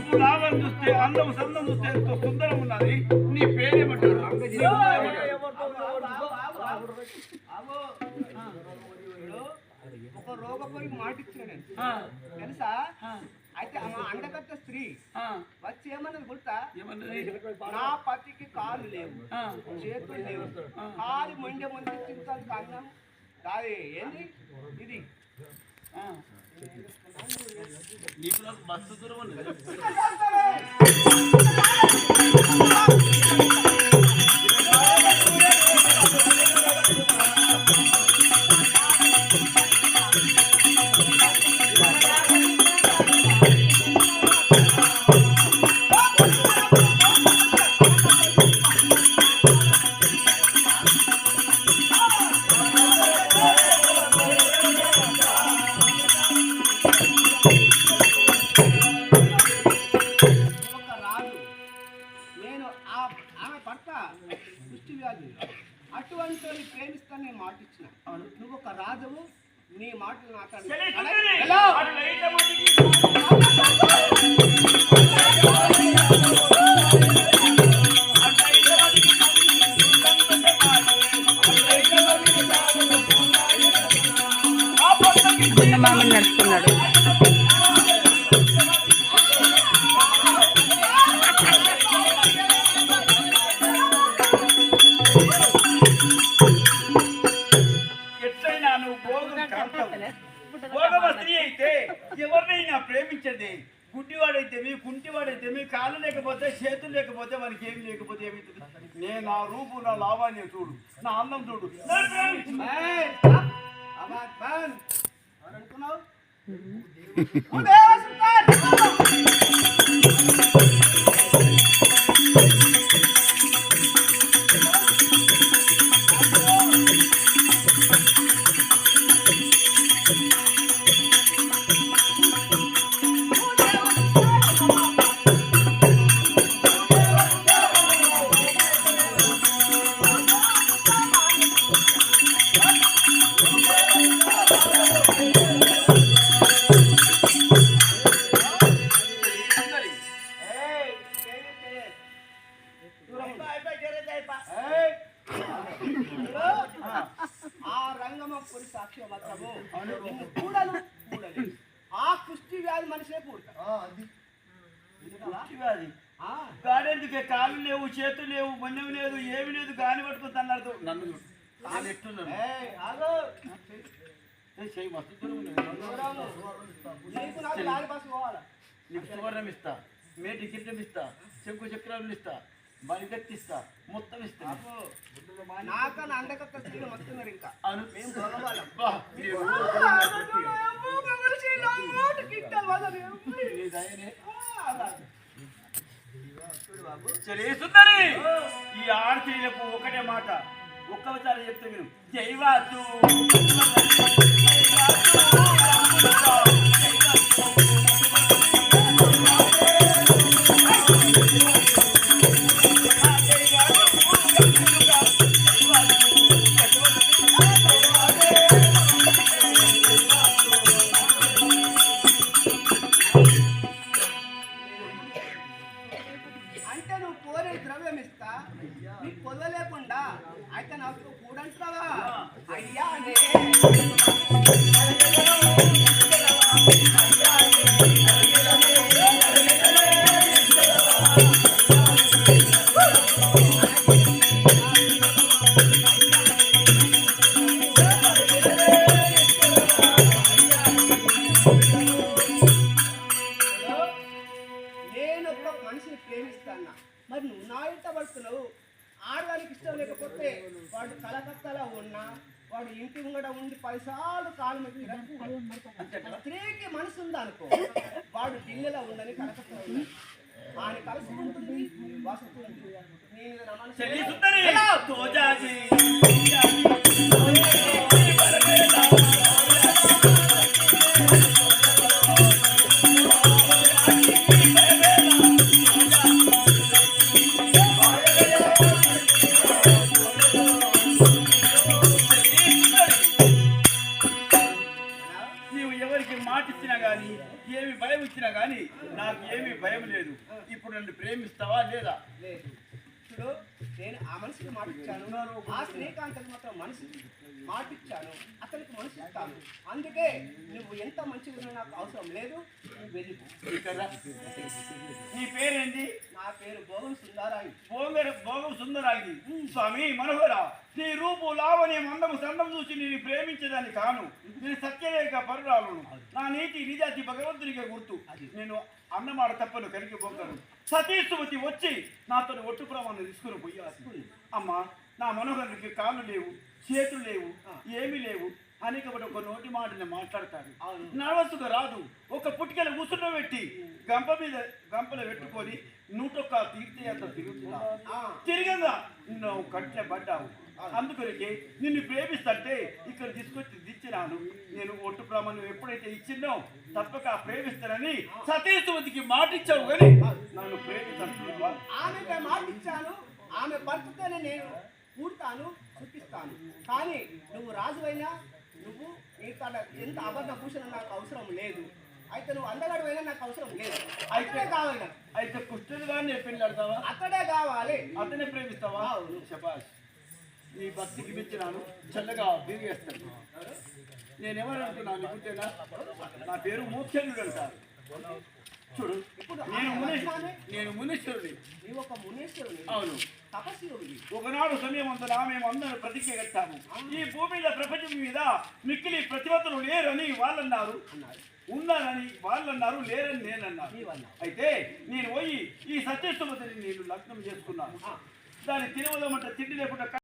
రూపు లాభం చూస్తే అందం సందం చూస్తే ఎంతో సుందరం ఉన్నది. నీ పేరేమంటాడు? ఒక రోగపోయి మాట ఇచ్చిన నేను తెలుసా. అయితే మా అండకట్ట స్త్రీ వచ్చి ఏమన్నది గుర్తా, నా పతికి కాళ్ళు లేవు, చేతులు లేవు, కాలు మొండె ముందు చింతలు అన్నం కాదు ఏంది ఇది. నీకు నాకు బస్సు దూరం ఉంది. అటువంటి ప్రేమిస్తాను నేను మాట ఇచ్చిన. నువ్వు ఒక రాజువు, నీ మాటలు మాట్లాడు. నడుస్తున్నాడు. అయితే ఎవరినైనా ప్రేమించండి. గుడ్డివాడైతేమి కుంటివాడైతేమి కాళ్ళు లేకపోతే చేతులు లేకపోతే మనకి ఏమి లేకపోతే ఏమవుతుంది? నేను నా రూపు నా లావాన్ని చూడు, నా అందం చూడు. ఆ రంగమపురి సాక్షి మాత్రము కూడలు కూడలి ఆ కుష్టి వ్యాధి మనిషే కూడతాడు. వ్యాధి గాడెందుకే కాళ్ళు లేవు, చేతులు లేవు, మొన్నం లేదు, ఏమి లేదు, గాని పట్టుకుని అన్నారు. నన్ను నీకు సువర్ణం ఇస్తా, మేటి కిట్టం ఇస్తా, చెంకు చక్రాలు ఇస్తా, బలిగత్తిస్తా, మొత్తం ఇస్తా. నాకన్నా అందకత్త స్త్రీలు వస్తున్నారు. ఇంకా మేము సుందరి, ఈ ఆడతీలకు ఒకటే మాట, ఒక్కసారి చెప్తే మీరు జైవాసు అంటే నువ్వు కోరే ద్రవ్యం ఇస్తా, నీకు పొదలేకుండా అయితే నాకు కూడంటావా? అయ్యా నేను ఒక మనిషిని ప్రేమిస్తాను, మరి నువ్వు నా ఇంట పడుతున్నావు. ఆడడానికి ఇష్టం లేకపోతే వాడు కలకత్తాలో ఉన్నా, వాడు ఇంటి ముంగడ ఉండి 10 సార్లు కాలు మెట్టి స్త్రీకి మనసు ఉందనుకో, వాడు ఢిల్లీలో ఉండని కలకత్తా ఉందని ఆయన కలుసుకుంటుంది, వస్తుంది. నేను నీవు ఎవరికి మాట ఇచ్చినా గానీ, ఏమి భయం ఇచ్చినా గానీ, నా నాకు ఏమీ భయం లేదు. ఇప్పుడు నన్ను ప్రేమిస్తావా లేదా? లేదు. ఇప్పుడు నేను ఆ మనిషికి మాట ఇచ్చాను, ఆ శ్రీకాంత్కి మాత్రం మనిషి మాట ఇచ్చాను, అతనికి మనిషి ఇస్తాను. అందుకే నువ్వు ఎంత మంచిగా ఉన్నా నాకు అవసరం లేదు, నువ్వు వెళ్ళిపో. ఇక్కడ నీ పేరేంటి? నా పేరు భోగం సుందరాయి. భోగం సుందరాగి. స్వామి మనోహర, నీ రూపు లావణ్యం అందము సందం చూసి నేను ప్రేమించేదాన్ని కాను. నేను సత్యరేఖ పరురాలను. నా నీతి నిజాతి భగవంతునికే గుర్తు. నేను అన్నమాట తప్పను కరిగి పొంగను. సతీసుమతి వచ్చి నాతో ఒట్టు ప్రమాణం తీసుకుని పోయి అమ్మా, నా మనోహరునికి కాళ్ళు లేవు, చేతులు లేవు, ఏమీ లేవు అని ఒక నోటి మాటని మాట్లాడతాడు. నడవసుగా రాదు. ఒక పుట్టికల ఉసురు పెట్టి గంపలో పెట్టుకొని 101 తీర్థయాత్ర తిరుగుతున్నా. తిరిగంగా నువ్వు కట్ల పడ్డావు. అందుకొరకే నిన్ను ప్రేమిస్తుంటే ఇక్కడ తీసుకొచ్చి దిచ్చినాను. నేను ఒట్టు ప్రమాణం ఎప్పుడైతే ఇచ్చిందో తప్పక ప్రేమిస్తానని సతీసుమతికి మాటిచ్చావు కానీ నన్ను ప్రేమిస్తాను. ఆమెకు మాట ఇచ్చాను, ఆమె భర్తతోనే నేను కూడతాను, సుఖిస్తాను. కానీ నువ్వు రాజువైనా, నువ్వు నీకు ఎంత అబద్ధ భూషణ నాకు అవసరం లేదు. అయితే నువ్వు అందగాడివైనా నాకు అవసరం లేదు. అయితే కావాలి నాకు. అయితే కుష్టుడుగా నేను పెళ్ళాడతావా? అతడే కావాలి. అతనే ప్రేమిస్తావా? శభాష్, నీ భక్తికి మెచ్చినాను. చల్లగా తిరిగేస్తాను. నేనెవరంటున్నాను అనుకుంటేనా? నా పేరు మూర్ఛనుడు అంటారు. చూడు, ఇప్పుడు నేను మునీశ్వరుడి. నీవు ఒక మునీశ్వరుని. అవును, తపస్సుని. ఒకనాడు సమయం అంతా మేము అందరం ప్రతిజ్ఞ కట్టాము. ఈ భూమి మీద, ప్రపంచం మీద మిక్కిలి ప్రతిభతులు లేరని వాళ్ళన్నారు, ఉన్నారని వాళ్ళన్నారు, లేరని నేనన్నారు. అయితే నేను పోయి ఈ సత్యసుమతిని నేను లగ్నం చేసుకున్నాను. దాన్ని తినవదమంటే తిండి లేకుండా